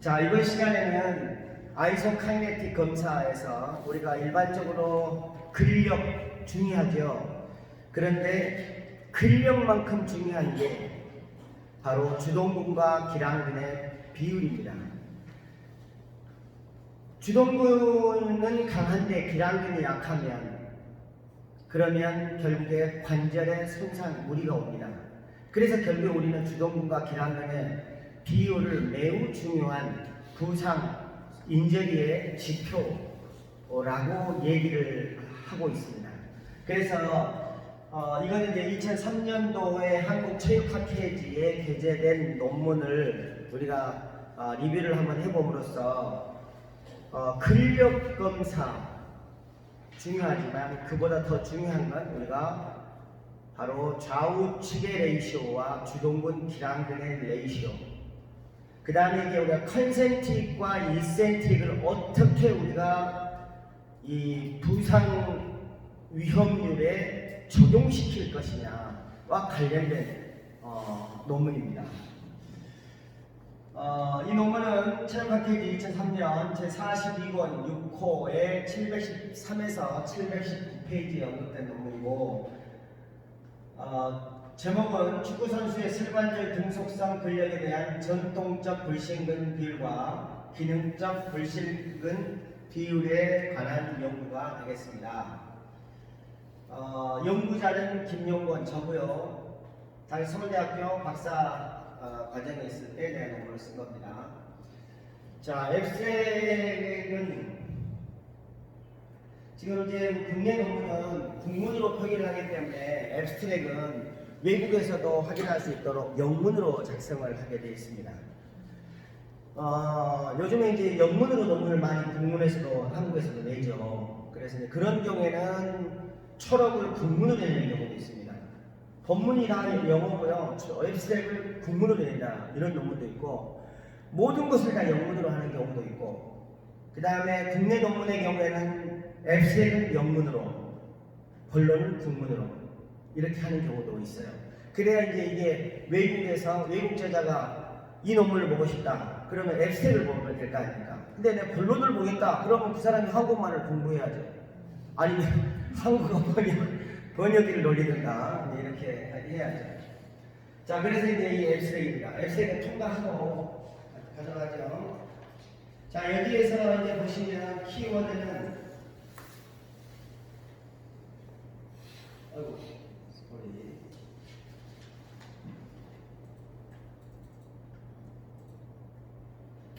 자, 이번 시간에는 아이소카이네틱 검사에서 우리가 일반적으로 근력 중요하죠. 그런데 근력만큼 중요한 게 바로 주동근과 기랑근의 비율입니다. 주동근은 강한데 기랑근이 약하면 그러면 결국에 관절에 손상, 무리가 옵니다. 그래서 결국 우리는 주동근과 기랑근의 비율을 매우 중요한 부상, 인저리의 지표라고 얘기를 하고 있습니다. 그래서 이거는 이제 2003년도에 한국체육학회지에 게재된 논문을 우리가 리뷰를 한번 해봄으로써 근력 검사 중요하지만 그보다 더 중요한 건 우리가 바로 좌우측의 레이시오와 주동근 기랑근의 레이시오, 그 다음에 이제 우리가 컨센트릭과 이센트릭을 어떻게 우리가 이 부상 위험률에 적용시킬 것이냐와 관련된 논문입니다. 이 논문은 체육학회지 2003년 제42권 6호에 713에서 719페이지에 언급된 논문이고, 제목은 축구선수의 슬관절 등속성 근력에 대한 전통적 불신근 비율과 기능적 불신근 비율에 관한 연구가 되겠습니다. 연구자는 김용건, 저고요. 당시 서울대학교 박사 과정에 있을 때 내가 논문을 쓴 겁니다. 자, 앱스트랙은 지금 이제 국내 논문은 국문으로 표기를 하기 때문에 앱스트랙은 외국에서도 확인할 수 있도록 영문으로 작성을 하게 되어 있습니다. 요즘에 이제 영문으로 논문을 많이 국문에서도 한국에서도 내죠. 그래서 이제 그런 경우에는 초록을 국문으로 내는 경우도 있습니다. 본문이 다 영어고요. 앱스트랙을 국문으로 낸다, 이런 논문도 있고, 모든 것을 다 영문으로 하는 경우도 있고, 그 다음에 국내 논문의 경우에는 앱스트랙은 영문으로, 본론은 국문으로 이렇게 하는 경우도 있어요. 그래야 이제 이게 외국에서 외국 저자가 이 논문을 보고 싶다 그러면 앱스트랙을 보면 될 거 아닙니까? 근데 내 본론을 보겠다 그러면 그 사람이 한국말을 공부해야죠. 아니면 한국어 번역기를 돌리든가 이렇게 해야죠. 자, 그래서 이제 이 앱스트랙입니다. 앱스트랙은 통과하고 가져가죠. 자, 여기에서 이제 보시면 키워드는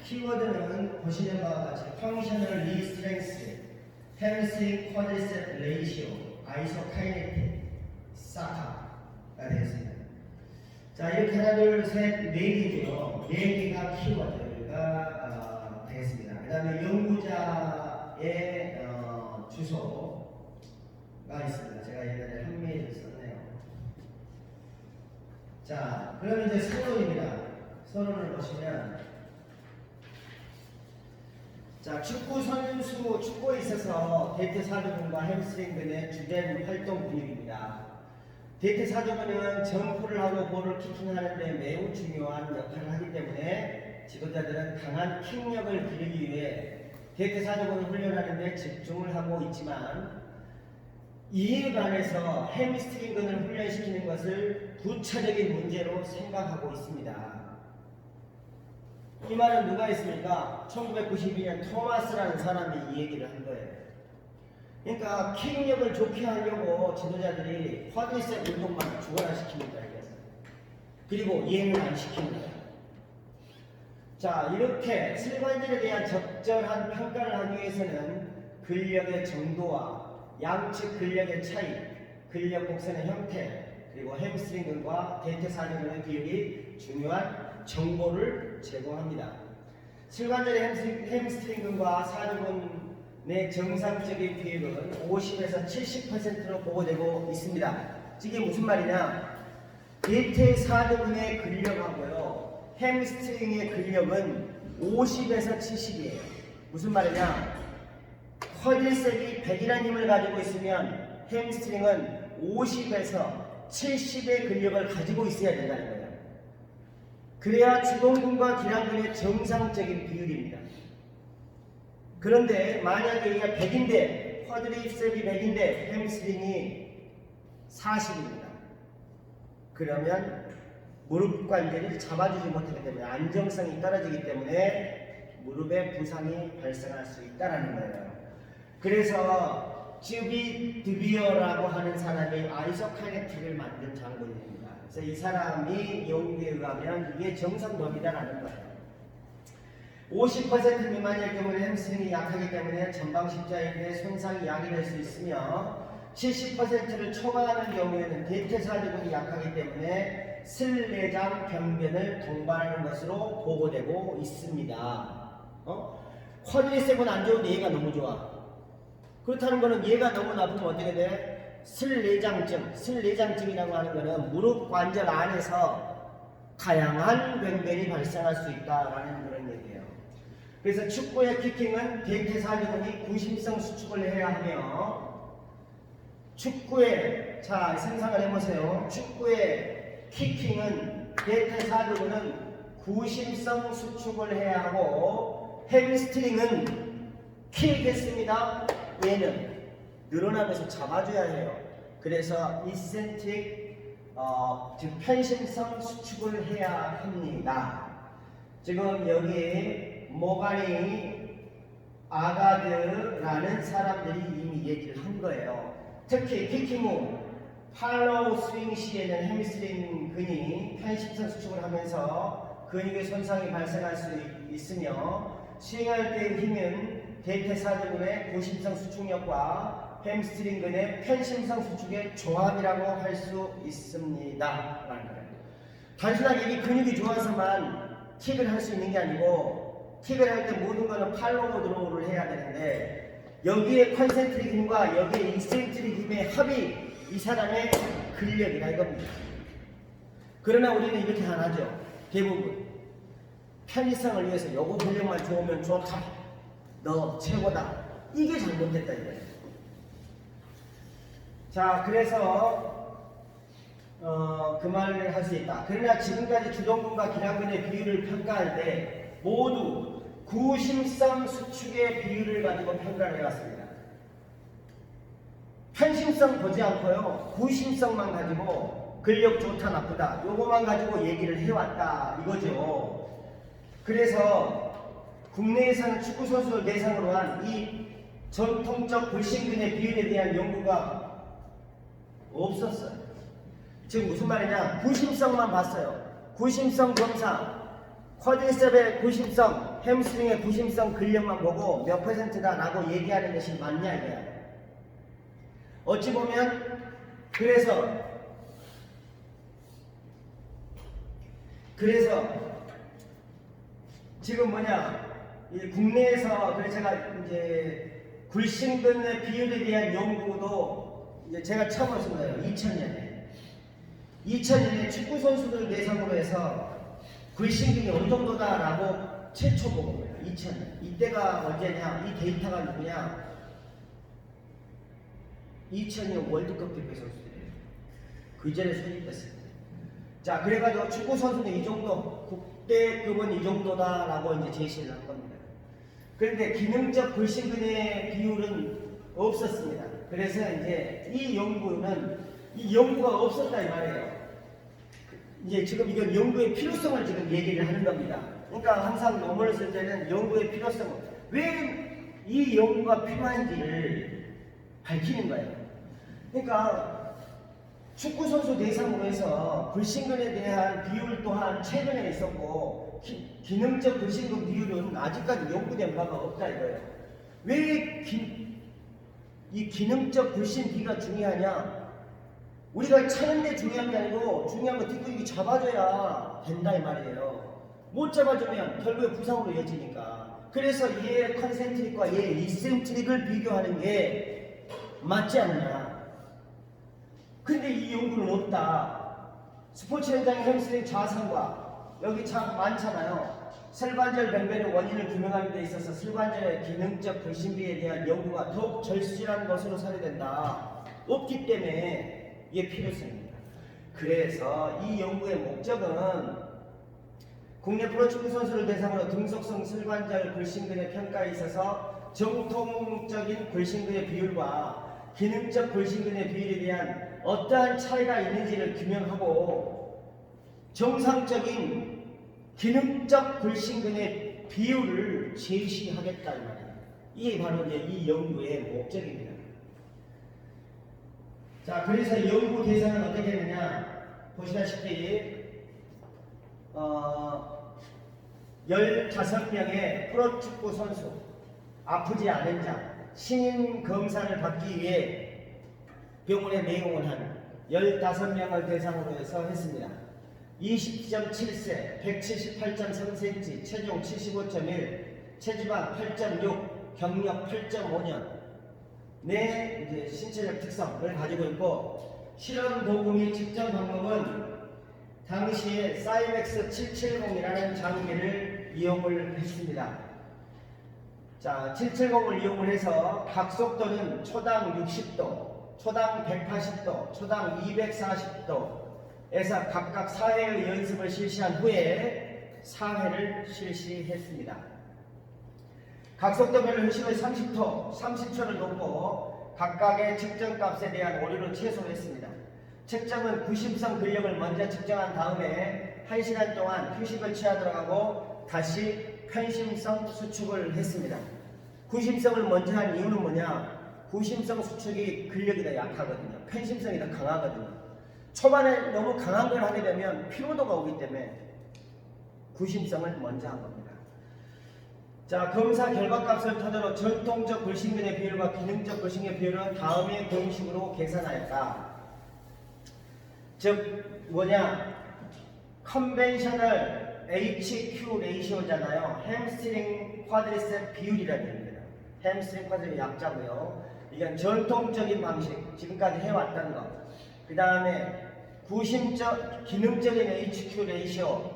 키워드는 보시는 바와 같이 Functional Knee Strength, Hamstring Quadricep Ratio, 아이소카이네틱, 사카가 되겠습니다. 자, 이렇게 하나, 둘, 셋, 네 개죠. 네 개가 키워드가 되겠습니다. 그 다음에 연구자의 주소가 있습니다. 제가 옛날에 한메일을 썼네요. 자, 그러면 이제 서론입니다. 서론을 보시면, 자, 축구에 있어서 대퇴사두근과 햄스트링근의 주된 활동 근육입니다. 대퇴사두근은 점프를 하고 볼을 키킹하는데 매우 중요한 역할을 하기 때문에 지도자들은 강한 킥력을 기르기 위해 대퇴사두근을 훈련하는 데 집중을 하고 있지만, 이에 반해서 햄스트링근을 훈련시키는 것을 부차적인 문제로 생각하고 있습니다. 이 말은 누가 했습니까? 1992년 토마스라는 사람이 이 얘기를 한 거예요. 그러니까 킥력을 좋게 하려고 지도자들이 쿼드리셉 운동만 주관화시키는 거예요. 그리고 이행을 안 시키는 거예요. 자, 이렇게 슬관절에 대한 적절한 평가를 하기 위해서는 근력의 정도와 양측 근력의 차이, 근력 곡선의 형태, 그리고 햄스트링근과 대퇴사두근의 비율이 중요한 정보를 제공합니다. 슬관절의 햄스트링근과 사두근의 정상적인 비율은 50에서 70%로 보고되고 있습니다. 이게 무슨 말이냐? 대퇴사두근의 근력하고요, 햄스트링의 근력은 50에서 70이에요. 무슨 말이냐? 쿼드리셉이 100이라는 힘을 가지고 있으면 햄스트링은 50에서 70의 근력을 가지고 있어야 된다는 거예요. 그래야 주동근과 기량근의 정상적인 비율입니다. 그런데 만약에 얘가 100인데 쿼드립셉이 100인데 햄스트링이 40입니다. 그러면 무릎 관절을 잡아주지 못하기 때문에 안정성이 떨어지기 때문에 무릎에 부상이 발생할 수 있다는 거예요. 그래서 쯔비 드비어라고 하는 사람이 아이소카이네틱을 만든 장군입니다. 그래서 이 사람이 연구에 의하면 이게 정상범위다라는 거예요. 50% 미만일 경우는 햄스트링이 약하기 때문에 전방 십자인대 손상이 야기될 수 있으며 70%를 초과하는 경우에는 대퇴사두근이 약하기 때문에 슬내장 병변을 동반하는 것으로 보고되고 있습니다. 쿼드리셉은 안 좋은데 얘가 너무 좋아. 그렇다는 것은 얘가 너무 나쁘면 어떻게 돼? 슬내장증, 슬내장증이라고 하는 것은 무릎 관절 안에서 다양한 병변이 발생할 수 있다라는 그런 얘기예요. 그래서 축구의 키킹은 대퇴사두근이 구심성 수축을 해야 하며 축구의 자 생각을 해보세요. 축구의 키킹은 대퇴사두근은 구심성 수축을 해야 하고 햄스트링은 킥했습니다. 얘는 늘어나면서 잡아줘야 해요. 그래서 이센트릭 즉 편심성 수축을 해야 합니다. 지금 여기 모가니 아가드라는 사람들이 이미 얘기를 한 거예요. 특히 키킹 후 팔로우 스윙 시에는 햄스트링 근이 편심성 수축을 하면서 근육의 손상이 발생할 수 있으며 스윙할 때의 힘은 대퇴사두근의 구심성 수축력과 햄스트링 근의 편심성 수축의 조합이라고 할 수 있습니다. 단순하게 이 근육이 좋아서만 킥을 할 수 있는 게 아니고 킥을 할 때 모든 거는 팔로우 드로우를 해야 되는데 여기에 컨센트릭 힘과 여기에 이센트릭 힘의 합이 이 사람의 근력이다 이겁니다. 그러나 우리는 이렇게 안 하죠. 대부분 편의성을 위해서 요거 근력만 좋으면 좋다. 너 최고다. 이게 잘못됐다 이거예요. 자, 그래서 그 말을 할 수 있다. 그러나 지금까지 주동근과 기량근의 비율을 평가할 때 모두 구심성 수축의 비율을 가지고 평가를 해왔습니다. 편심성 보지 않고요. 구심성만 가지고 근력 좋다 나쁘다 요거만 가지고 얘기를 해왔다 이거죠. 그래서 국내에서는 축구 선수를 대상으로 한 이 전통적 불신근의 비율에 대한 연구가 없었어요. 지금 무슨 말이냐? 구심성만 봤어요. 구심성 검사, 쿼드리셉의 구심성, 햄스트링의 구심성 근력만 보고 몇 퍼센트다 라고 얘기하는 것이 맞냐 이거야. 어찌 보면 그래서 지금 이 국내에서 그래서 제가 이제 굴신근의 비율에 대한 연구도 이제 제가 처음 했은 거예요. 2000년에 축구 선수들 대상으로 해서 굴신근이 어느 정도다라고 최초 보고 거예요. 2000년. 이때가 언제냐? 이 데이터가 누구냐? 2002년 월드컵 대표 선수들이에요. 그 전에 수입됐습니다. 자, 그래가지고 축구 선수는 이 정도, 국대급은 이 정도다라고 이제 제시를 한 겁니다. 그런데 기능적 불신근의 비율은 없었습니다. 그래서 이제 이 연구가 없었다 이 말이에요. 이제 지금 이건 연구의 필요성을 지금 얘기를 하는 겁니다. 그러니까 항상 논문을 쓸 때는 연구의 필요성, 왜 이 연구가 필요한지를 밝히는 거예요. 그러니까 축구 선수 대상으로 해서 불신근에 대한 비율 또한 최근에 있었고 기능적 불신근 비율은 아직까지 연구된 바가 없다 이거예요. 왜 이 기능적 불신비가 중요하냐? 우리가 차는데 중요한 게 아니고 중요한 건 뒷근육이 잡아줘야 된다 이 말이에요. 못 잡아주면 결국에 부상으로 이어지니까. 그래서 얘의 컨센트릭과 얘의 이센트릭을 비교하는 게 맞지 않느냐. 근데 이 연구는 없다. 스포츠 현장의 햄스트링 좌상과 여기 참 많잖아요. 슬관절 병변의 원인을 규명하는 데 있어서 슬관절의 기능적 불신비에 대한 연구가 더욱 절실한 것으로 사례된다. 없기 때문에 이게 필요성입니다. 그래서 이 연구의 목적은 국내 프로축구 선수를 대상으로 등속성 슬관절 골신근의 평가에 있어서 정통적인 골신근의 비율과 기능적 골신근의 비율에 대한 어떠한 차이가 있는지를 규명하고 정상적인 기능적 골신근의 비율을 제시하겠다 이 말이에요. 이게 바로 이제 이 연구의 목적입니다. 자, 그래서 연구 대상은 어떻게 했느냐? 보시다시피 15명의 프로축구 선수, 아프지 않은 자, 신인 검사를 받기 위해 병원에 내용을 한 15명을 대상으로 해서 했습니다. 20.7세, 178.3cm, 체중 75.1, 체지방 8.6, 경력 8.5년, 내 이제 신체적 특성을 가지고 있고, 실험 도구 및 측정 방법은 당시에 사이맥스 770이라는 장비를 이용을 했습니다. 자, 770을 이용을 해서 각속도는 초당 60도, 초당 180도, 초당 240도에서 각각 4회의 연습을 실시한 후에 4회를 실시했습니다. 각속도별로 회심을 30초를 놓고 각각의 측정값에 대한 오류를 최소했습니다. 측정은 구심성 근력을 먼저 측정한 다음에 1시간 동안 휴식을 취하도록 하고 다시 편심성 수축을 했습니다. 구심성을 먼저 한 이유는 뭐냐? 구심성 수축이 근력이 더 약하거든요. 편심성이 더 강하거든요. 초반에 너무 강한 걸 하게 되면 피로도가 오기 때문에 구심성을 먼저 한 겁니다. 자, 검사 결과값을 토대로 전통적 골신근의 비율과 기능적 골신근의 비율은 다음의 공식으로 계산하였다. 즉 뭐냐? 컨벤셔널 HQ 레이시오잖아요. 햄스트링 쿼드리셉 비율이라는 얘기입니다. 햄스트링 쿼드리셉 약자고요. 이건 전통적인 방식, 지금까지 해왔던 거. 그 다음에 기능적인 HQ 레이시오.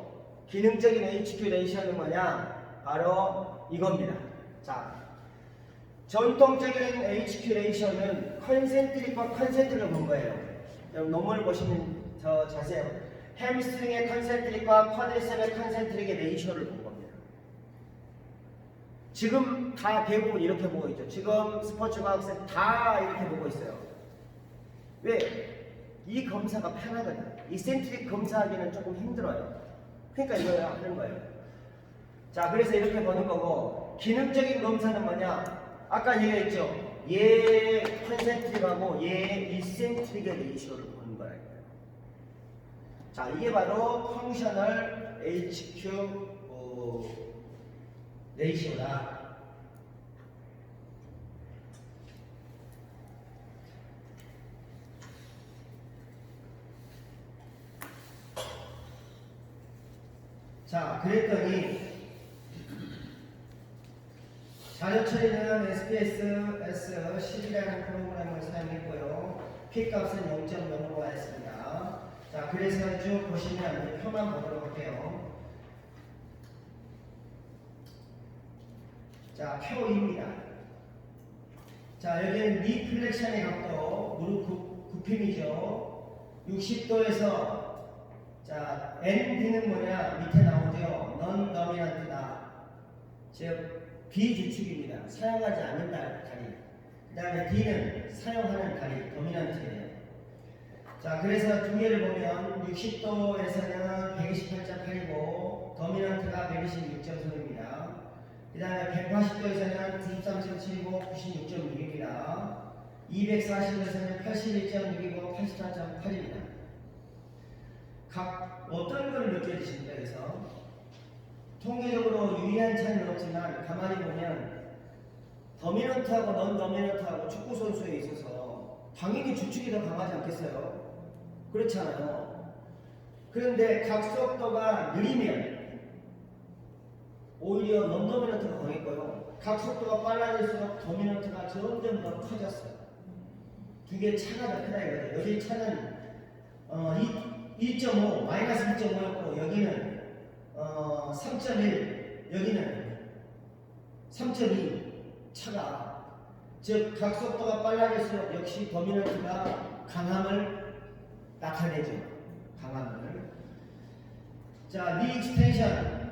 기능적인 HQ 레이시오는 뭐냐? 바로 이겁니다. 자, 전통적인 HQ 레이시오는 컨센트릭과 컨센트릭을 본 거예요. 논문을 보시면 더 자세히 햄스트링의 컨센트릭과 쿼드리셉의 컨센트릭의 레이시오를 본 겁니다. 지금 다 대부분 이렇게 보고 있죠. 지금 스포츠과 학생 다 이렇게 보고 있어요. 왜? 이 검사가 편하거든요. 이 센트릭 검사하기는 조금 힘들어요. 그러니까 이걸 하는 거예요. 자, 그래서 이렇게 보는 거고, 기능적인 검사는 뭐냐? 아까 얘기했죠. 얘 컨센트릭하고 얘 이센트릭의 레이시오를 보는 거예요. 자, 이게 바로 펑셔널 HQ 레이시오다. 자, 그랬더니 자료 처리는 SPSS10이라는 프로그램을 사용했고요. P값은 0.0으로 했습니다. 자, 그래서 쭉 보시면 표만 보도록 할게요. 자, 표 2입니다. 자, 여기는 니 플렉션의 각도, 무릎 굽힘이죠. 60도에서 자, ND는 뭐냐? 밑에 나오죠. 넌 더미넌트다. 즉 비주축입니다. 사용하지 않는 다리. 그 다음에 D는 사용하는 다리, 도미넌트예요. 자, 그래서 두 개를 보면 60도에서는 128.8이고 도미넌트가 126.3입니다. 그 다음에 180도에서는 93.7이고 96.6입니다. 240도에서는 81.6이고 84.8입니다. 각 어떤 걸 느껴지십니까? 그래서 통계적으로 유의한 차이는 없지만 가만히 보면 더미넌트하고 넌 더미넌트하고 축구 선수에 있어서 당연히 주축이 더 강하지 않겠어요? 그렇잖아요. 그런데 각속도가 느리면 오히려 넌 더미넌트가 강했고요. 각속도가 빨라질수록 더미넌트가 점점 더 커졌어요. 두 개의 차가 더 크다 이거죠. 여기 차는 2.5 마이너스 2.5였고 여기는 3.1 여기는 3.2 차가 즉 각속도가 빨라질수록 역시 도미넌트가 강함을 나타내죠. 강함을. 자, 니 익스텐션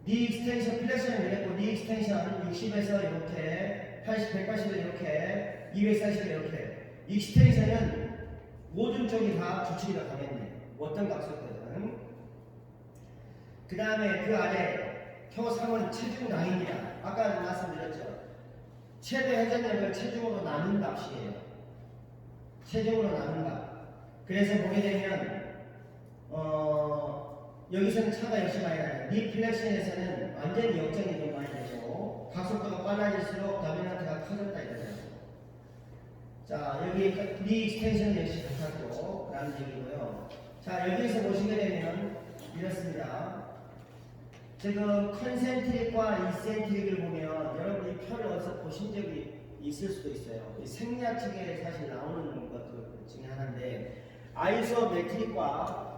니 익스텐션 플렉션을 이랬고 니 익스텐션 60에서 이렇게 80, 180에서 이렇게 240에 이렇게 익스텐션은 모든 쪽이 다 주축이 다 강했네. 어떤 각속도든. 그 다음에 그 아래 표3은 체중 낭입니다. 아까 말씀드렸죠. 최대 회전력을 체중으로 나눈 값이에요. 체중으로 나눈 값. 그래서 보게 되면 여기서는 차가 역시 많이 나요. 니 플렉션에서는 완전히 역전이 좀 많이 되죠. 각속도가 빨라질수록 다미넌트가 커졌다 이거죠. 자, 여기 니 익스텐션 역시 같았고 라는 얘기고요. 자, 여기서 보시게 되면 이렇습니다. 지금 컨센트릭과 이센트릭을 보면 여러분이 표를 어디서 보신 적이 있을 수도 있어요. 이 생리학책에 사실 나오는 것 중에 하나인데 아이소메트릭과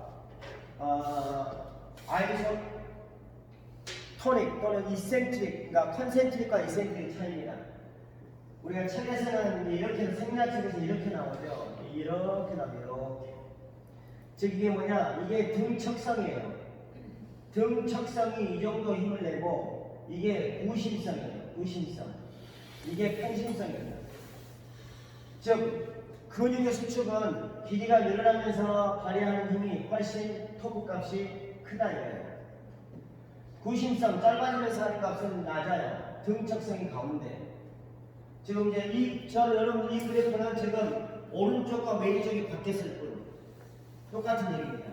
아이소토닉 또는 이센트릭, 그러니까 컨센트릭과 이센트릭 차이입니다. 우리가 책에서는 이렇게 생리학책에서 이렇게 나오죠. 이렇게 나와요. 즉 이게 뭐냐? 이게 등 척성이에요. 등 척성이 이 정도 힘을 내고 이게 우심성이에요. 우심성. 이게 평심성입니다. 즉 근육의 수축은 길이가 늘어나면서 발휘하는 힘이 훨씬 토크 값이 크다 이거예요. 구심성 짧아지면서 하는 값은 낮아요. 등 척성이 가운데. 지금 이제 여러분 이 그래프는 지금 오른쪽과 왼쪽이 바뀌었을 뿐 똑같은 얘기입니다.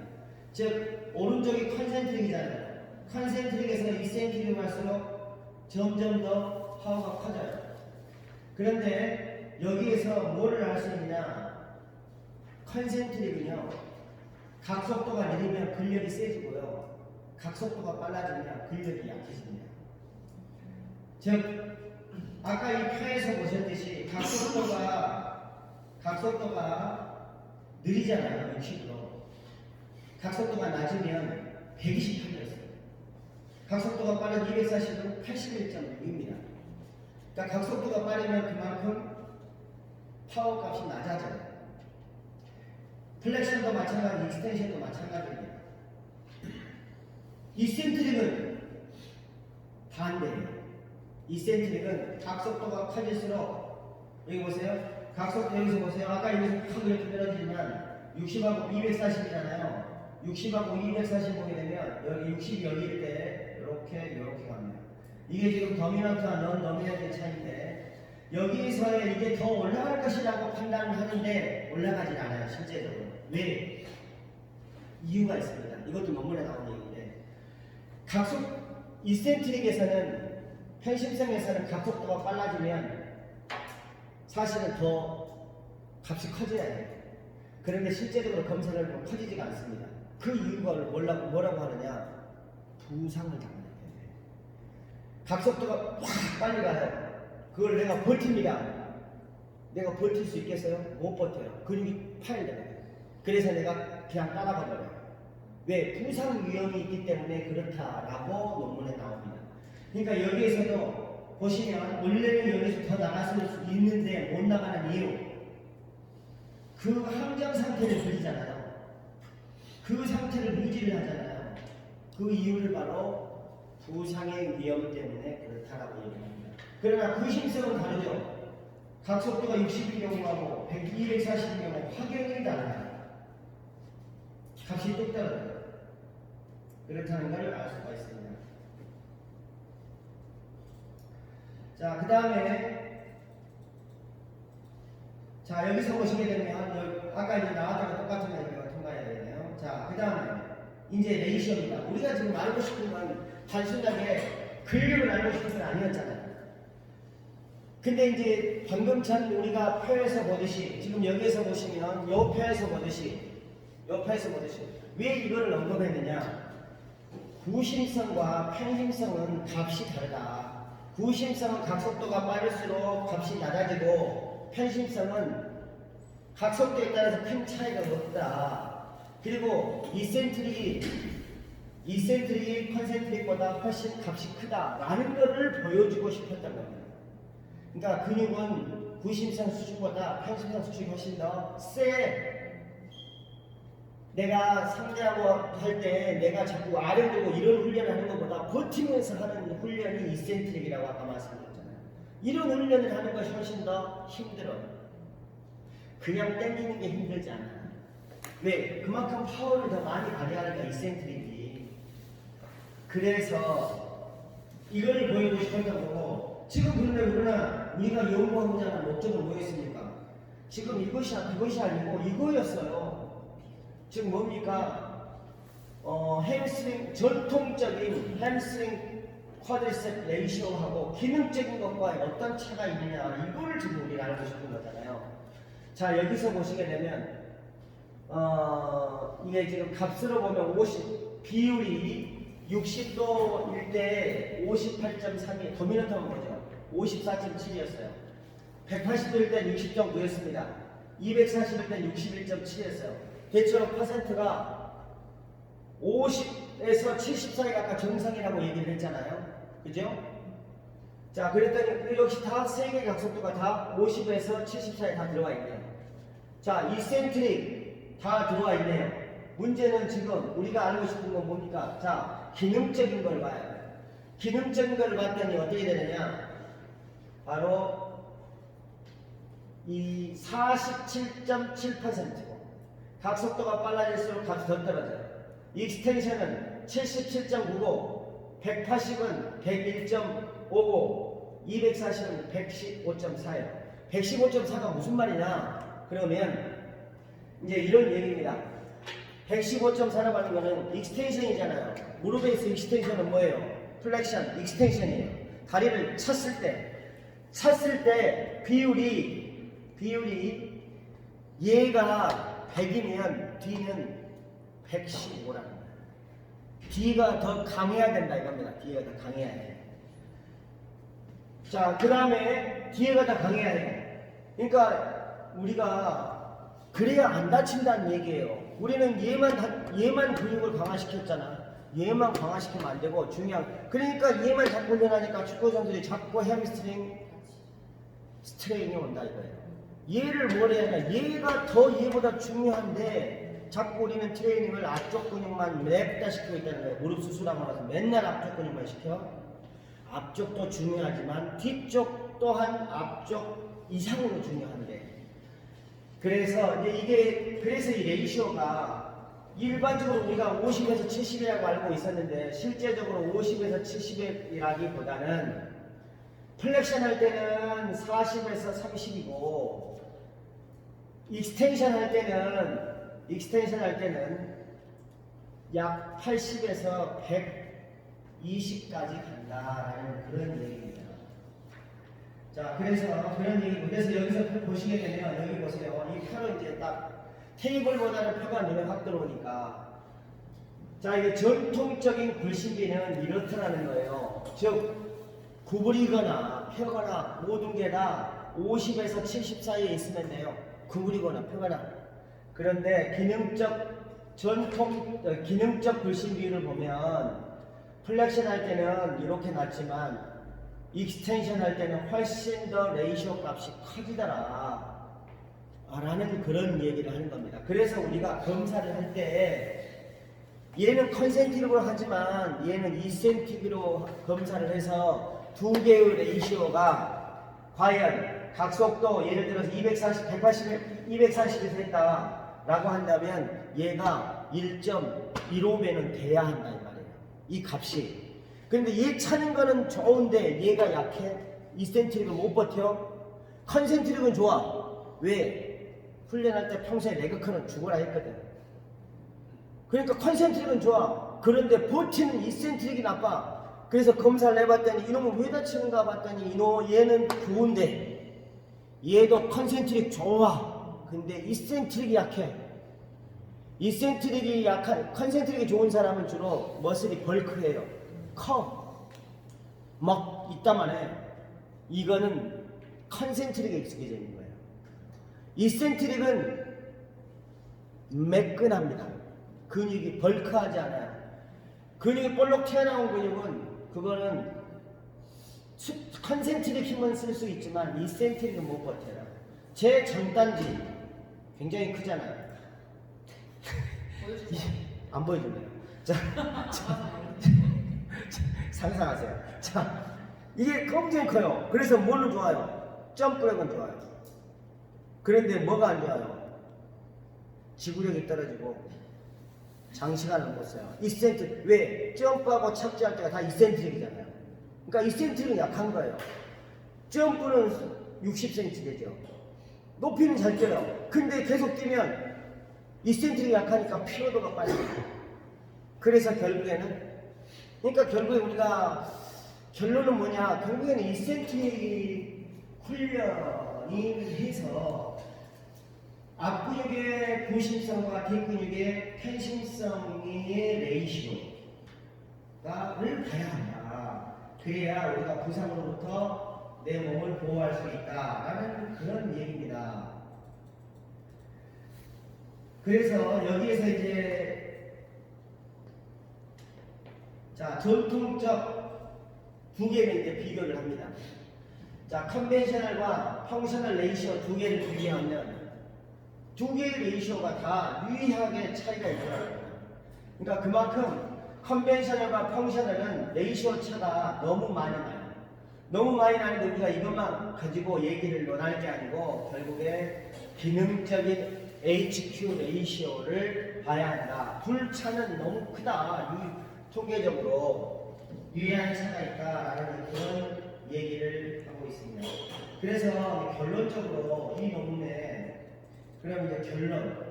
즉 오른쪽이 컨센트릭이잖아요. 컨센트릭에서 이센트릭 갈수록 점점 더 파워가 커져요. 그런데 여기에서 뭐를 알 수 있느냐? 컨센트릭은요 각속도가 느리면 근력이 세지고요 각속도가 빨라지면 근력이 약해집니다. 즉 아까 이 표에서 보셨듯이 각속도가 느리잖아요. 60으로. 각속도가 낮으면 128이었어요. 각속도가 빠른 240은 81.6입니다. 그러니까 각속도가 빠르면 그만큼 파워 값이 낮아져요. 플렉션도 마찬가지, 익스텐션도 마찬가지입니다. 이센트릭은 반대예요. 이센트릭은 각속도가 커질수록 여기 보세요. 각속도 여기서 보세요. 아까 여기서 확 이렇게 떨어지지만 60하고 240이잖아요. 60하고 240 보게 되면 여기 60 여기일 때 이렇게 갑니다. 이게 지금 더미넌트와 넌 더미넌트의 차이인데 여기서의 이게 더 올라갈 것이라고 판단을 하는데 올라가진 않아요. 실제적으로. 왜? 이유가 있습니다. 이것도 논문에 나온 얘기인데 이센트릭에서는 편심성에서는 각속도가 빨라지면 사실은 더 값이 커져야 해요. 그런데 실제적으로 검사를 해보면 커지지가 않습니다. 그 이유가 뭐라고 하느냐? 부상을 당하는 거예요. 각속도가 확 빨리 가요. 그걸 내가 버팁니다. 내가 버틸 수 있겠어요? 못 버텨요. 근육이 파열돼요. 그래서 내가 그냥 따라가 버려요. 왜? 부상 위험이 있기 때문에 그렇다라고 논문에 나옵니다. 그러니까 여기에서도 보시면 원래는 여기서 더 나갈 수 있는데 못 나가는 이유, 그 항정 상태를 그리잖아요. 그 상태를 유지를 하잖아요. 그 이유를 바로 부상의 위험 때문에 그렇다라고 얘기합니다. 그러나 구심성은 다르죠. 각속도가 60일 경우하고 240일 경우 확연히 달라요. 값이 뚝 떨어져요. 그렇다는 걸 알 수가 있습니다. 자, 그 다음에 자 여기서 보시게 되면 아까 이제 나왔던 거 똑같은 거 통과해야 되네요. 자, 그 다음에 이제 레이시오입니다. 우리가 지금 알고 싶은 건 단순하게 근력을 알고 싶은 건 아니었잖아요. 근데 이제 방금 전 우리가 표에서 보듯이 지금 여기에서 보시면 요 표에서 보듯이 왜 이걸 언급했느냐? 구심성과 편심성은 값이 다르다. 구심성은 각속도가 빠를수록 값이 낮아지고 편심성은 각속도에 따라서 큰 차이가 없다. 그리고 이센트릭이 컨센트릭보다 훨씬 값이 크다라는 것을 보여주고 싶었던 겁니다. 그러니까 근육은 구심성 수축보다 편심성 수축이 훨씬 더 세. 내가 상대하고 할 때 내가 자꾸 아래 들고 이런 훈련을 하는 것보다 버티면서 하는 훈련이 이센트릭이라고 아까 말씀드렸잖아요. 이런 훈련을 하는 것이 훨씬 더 힘들어요. 그냥 당기는 게 힘들지 않아요. 왜? 그만큼 파워를 더 많이 발휘하니까 이센트릭이. 그래서 이걸 보이고 싶었던 거고, 지금 그러나 우리가 연구하고자 하는 목적은 뭐였습니까? 지금 이것이 그것이 아니고 이거였어요. 지금 뭡니까? 햄스트링, 전통적인 햄스트링 쿼드리셉 레이시오하고 기능적인 것과 어떤 차가 있느냐, 이거를 지금 우리가 알고 싶은 거잖아요. 자, 여기서 보시게 되면 이게 지금 값으로 보면 50 비율이 60도일 때 58.3이 도미넌트한 거죠. 54.7이었어요. 180도일 때 60.9였습니다. 240일 때 61.7이었어요. 대체로 퍼센트가 50에서 70 사이가 아까 정상이라고 얘기를 했잖아요. 그죠? 자, 그랬더니 역시 다 세 개의 각속도가 다 50에서 70 사이 다 들어와 있네요. 자, 이센트릭 다 들어와 있네요. 문제는 지금 우리가 알고 싶은 건 뭡니까? 자, 기능적인 걸 봐야 돼요. 기능적인 걸 봤더니 어떻게 되느냐? 바로 이 47.7%고 각속도가 빨라질수록 값이 더 떨어져요. 익스텐션은 77.9고 180은 101.5고 240은 115.4예요. 115.4가 무슨 말이냐? 그러면 이제 이런 얘기입니다. 115.4라고 하는 거는 익스텐션이잖아요. 무릎에 있는 익스텐션은 뭐예요? 플렉션, 익스텐션이에요. 다리를 찼을 때 비율이 얘가 100이면 D는 115라는 거예요. D가 더 강해야 된다 이겁니다. D가 더 강해야 해. 자, 그 다음에 D가 더 강해야 해. 그러니까 우리가 그래야 안 다친다는 얘기예요. 우리는 얘만 근육을 강화시켰잖아. 얘만 강화시키면 안 되고 그러니까 얘만 자꾸 훈련하니까 축구 선수들이 자꾸 햄스트링 스트레인이 온다 이거예요. 얘를 뭘 해야 하냐? 얘가 더 얘보다 중요한데 자꾸 우리는 트레이닝을 앞쪽 근육만 냅다 시키고 있다는 거예요. 무릎 수술하고 나서 맨날 앞쪽 근육만 시켜. 앞쪽도 중요하지만 뒤쪽 또한 앞쪽 이상으로 중요한데. 그래서 이 레이시오가 일반적으로 우리가 50에서 70이라고 알고 있었는데 실제적으로 50에서 70이라기보다는 플렉션 할 때는 40에서 30이고 익스텐션 할 때는 약 80에서 120까지 간다라는 그런 얘기입니다. 자, 그래서 여기서 보시게 되면 여기 보세요. 이 표는 이제 딱 테이블보다는 표가 눈에 확 들어오니까, 자, 이게 전통적인 굴신기는 이렇더라는 거예요. 즉 구부리거나 펴거나 모든 게 다 50에서 70 사이에 있으면 돼요. 구부리거나 펴거나. 그런데 기능적 굴신 비율을 보면 플렉션 할 때는 이렇게 낮지만 익스텐션 할 때는 훨씬 더 레이시오 값이 커지더라 라는 그런 얘기를 하는 겁니다. 그래서 우리가 검사를 할 때 얘는 컨센트릭으로 하지만 얘는 이센트릭으로 검사를 해서 두 개의 레이시오가 과연 각속도 예를 들어서 240, 180을 240에서 했다라고 한다면 얘가 1.15배는 돼야 한다 이 말이에요. 이 값이. 그런데 얘 차는 거는 좋은데 얘가 약해. 이센트릭은 못 버텨. 컨센트릭은 좋아. 왜? 훈련할 때 평소에 레그커는 죽어라 했거든. 그러니까 컨센트릭은 좋아. 그런데 버티는 이센트릭이 나빠. 그래서 검사를 해봤더니 이놈은 왜 다치는가 봤더니 얘는 좋은데 얘도 컨센트릭 좋아. 근데 이센트릭이 약해. 컨센트릭이 좋은 사람은 주로 머슬이 벌크해요. 커. 막 있다만 해. 이거는 컨센트릭에 익숙해져 있는 거예요. 이센트릭은 매끈합니다. 근육이 벌크하지 않아요. 근육이 볼록 튀어나온 근육은 그거는 컨센트릭 힘은 쓸 수 있지만 이센트릭은 못 버텨요. 제 전단지 굉장히 크잖아요. 보여주세요. 안 보여주네요. 자, 상상하세요. 자, 이게 굉장히 커요. 그래서 뭐는 좋아요? 점프력은 좋아요. 그런데 뭐가 안 좋아요? 지구력이 떨어지고 장시간을 못 써요. 이센트 왜? 점프하고 착지할 때가 다 이센트릭이잖아요. 그러니까 이센트릭은 약한 거예요. 점프는 60cm 되죠. 높이는 잘 뛰어요. 근데 계속 뛰면 이센트릭이 약하니까 피로도가 빨리. 그래서 결국에는 그러니까 결국에 우리가 결론은 뭐냐? 결국에는 이센트릭 훈련이 해서 앞근육의 부심성과 뒷근육의 편심성의 레이시오를 봐야 한다. 그래야 우리가 부상으로부터 내 몸을 보호할 수 있다라는 그런 얘기입니다. 그래서 여기에서 이제 자 전통적 두 개를 이제 비교를 합니다. 자 컨벤셔널과 펑셔널 레이시오 두 개를 비교하면 두 개의 레이시오가 다 유의하게 차이가 있더라고요. 그러니까 그만큼 컨벤셔널과 펑셔널은 레이시오 차가 너무 많이 나요. 너무 많이 나는데 우리가 이것만 가지고 얘기를 논할 게 아니고 결국에 기능적인 HQ 레이시오를 봐야 한다. 둘 차는 너무 크다. 통계적으로 유의할 차가 있다라는 그런 얘기를 하고 있습니다. 그래서 결론적으로 이 논문에 그럼 이제 결론.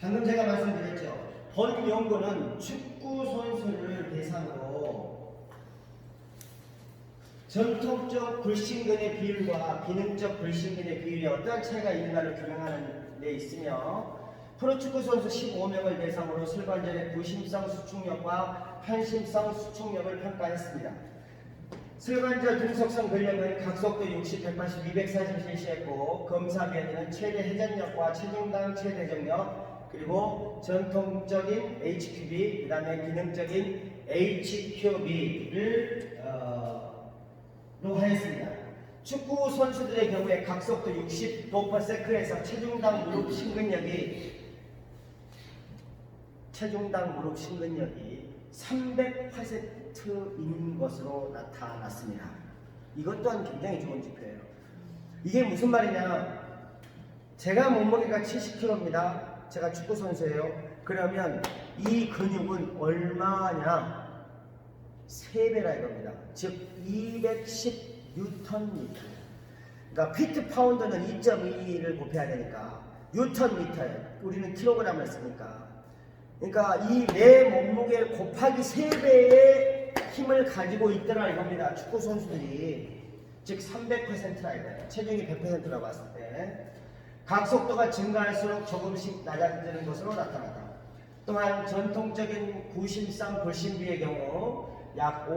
방금 제가 말씀드렸죠. 본 연구는 축구 선수를 대상으로 전통적 불신근의 비율과 기능적 불신근의 비율이 어떠한 차이가 있는가를 규명하는 데 있으며 프로축구 선수 15명을 대상으로 슬관절의 부심성 수축력과 편심성 수축력을 평가했습니다. 슬관절 등속성 근력은 각속도 60, 180, 240 실시했고 검사 변이는 최대 회전력과 체중당 최대 정력 그리고 전통적인 HQB 그 다음에 기능적인 HQB를 로 하였습니다. 축구 선수들의 경우에 각속도 60도퍼세크에서 체중당 무릎 신근력이 300%인 것으로 나타났습니다. 이것 또한 굉장히 좋은 지표예요. 이게 무슨 말이냐? 제가 몸무게가 70kg입니다. 제가 축구 선수예요. 그러면 이 근육은 얼마냐? 3배라 이겁니다. 즉 210 뉴턴미터. 그러니까 피트 파운드는 2.2를 곱해야 되니까 뉴턴미터예요. 우리는 킬로그램을 쓰니까. 그러니까 이 내 몸무게 곱하기 3배의 힘을 가지고 있더라 이겁니다. 축구 선수들이. 즉 300%라 이거예요. 체중이 100%라고 봤을 때. 각속도가 증가할수록 조금씩 낮아지는 것으로 나타났다. 또한 전통적인 구심성 불신비의 경우 약